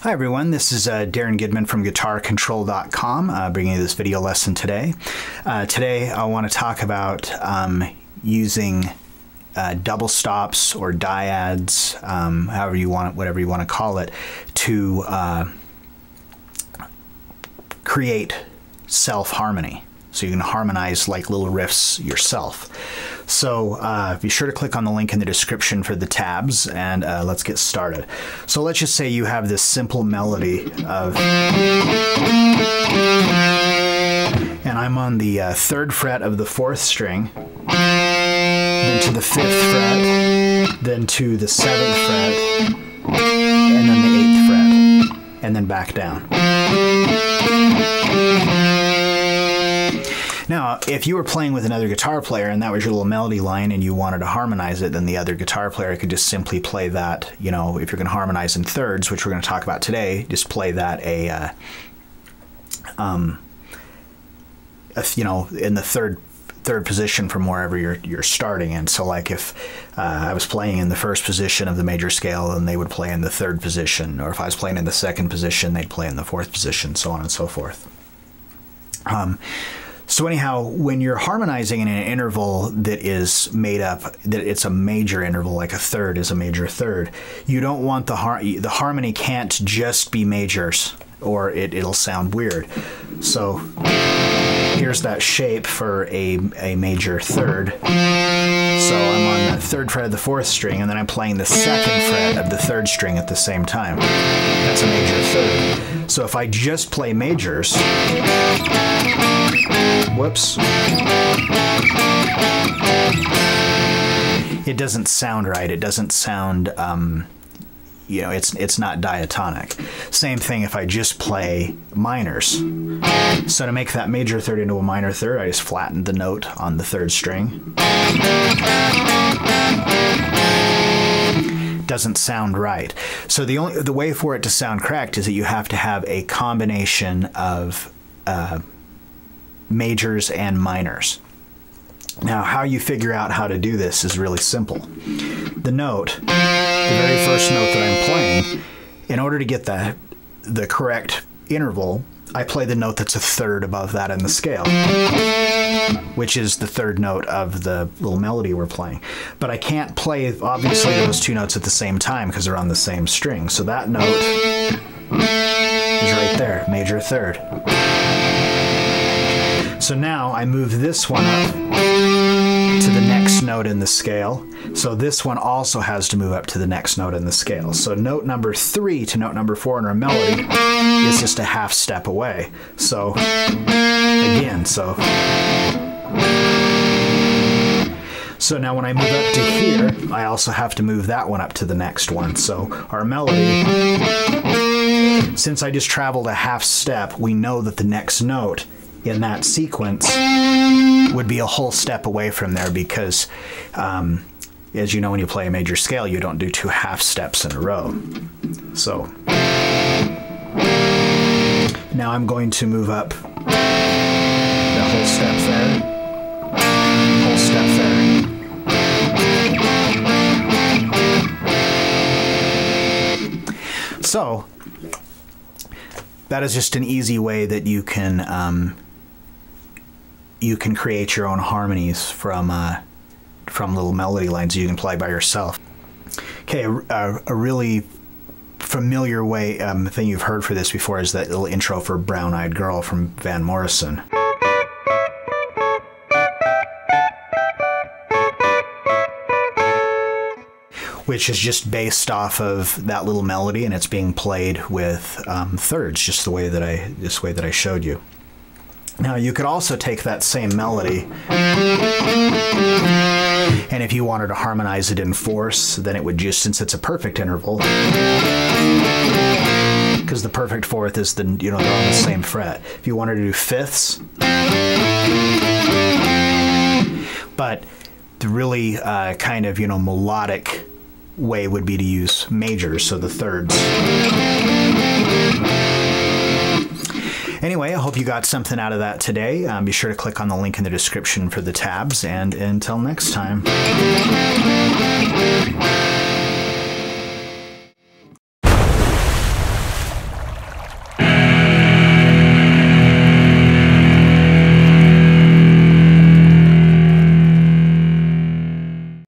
Hi everyone, this is Darrin Goodman from GuitarControl.com bringing you this video lesson today. Today I want to talk about using double stops or dyads, however you want it, whatever you want to call it, to create self-harmony. So you can harmonize like little riffs yourself. So be sure to click on the link in the description for the tabs, and let's get started. So let's just say you have this simple melody of, and I'm on the 3rd fret of the 4th string, then to the 5th fret, then to the 7th fret, and then the 8th fret, and then back down. Now, if you were playing with another guitar player and that was your little melody line and you wanted to harmonize it, then the other guitar player could just simply play that, you know, if you're going to harmonize in thirds, which we're going to talk about today, just play that you know, in the third position from wherever you're starting in. So like if I was playing in the 1st position of the major scale, then they would play in the 3rd position, or if I was playing in the 2nd position, they'd play in the 4th position, so on and so forth. So anyhow, when you're harmonizing in an interval that is made up, that it's a major interval, like a third is a major third, you don't want the harmony can't just be majors, or it'll sound weird. So here's that shape for a major third. So I'm on the 3rd fret of the 4th string, and then I'm playing the 2nd fret of the 3rd string at the same time. That's a major third. So if I just play majors, whoops, it doesn't sound right. It doesn't sound, you know, it's not diatonic. Same thing if I just play minors. So to make that major third into a minor third, I just flattened the note on the 3rd string. Doesn't sound right. So the way for it to sound correct is that you have to have a combination of majors and minors. Now, how you figure out how to do this is really simple. The note, the very first note that I'm playing, in order to get the correct interval, I play the note that's a third above that in the scale, which is the 3rd note of the little melody we're playing. But I can't play, obviously, those 2 notes at the same time because they're on the same string. So that note is right there, major third. So now I move this one up to the next note in the scale. So this one also has to move up to the next note in the scale. So note number 3 to note number 4 in our melody is just a half step away. So again, so now when I move up to here, I also have to move that one up to the next one. So our melody, since I just traveled a half step, we know that the next note in that sequence would be a whole step away from there because, as you know, when you play a major scale, you don't do 2 half steps in a row. So now I'm going to move up the whole step there, whole step there. So that is just an easy way that you can create your own harmonies from little melody lines you can play by yourself. Okay, a really familiar way thing you've heard for this before is that little intro for Brown Eyed Girl from Van Morrison. Which is just based off of that little melody, and it's being played with thirds, just the way that I showed you. Now you could also take that same melody, and if you wanted to harmonize it in fourths, then it would just, since it's a perfect interval, because the perfect fourth is they're on the same fret. If you wanted to do fifths, but the really kind of melodic way would be to use majors, so the thirds. Anyway, I hope you got something out of that today. Be sure to click on the link in the description for the tabs, and until next time.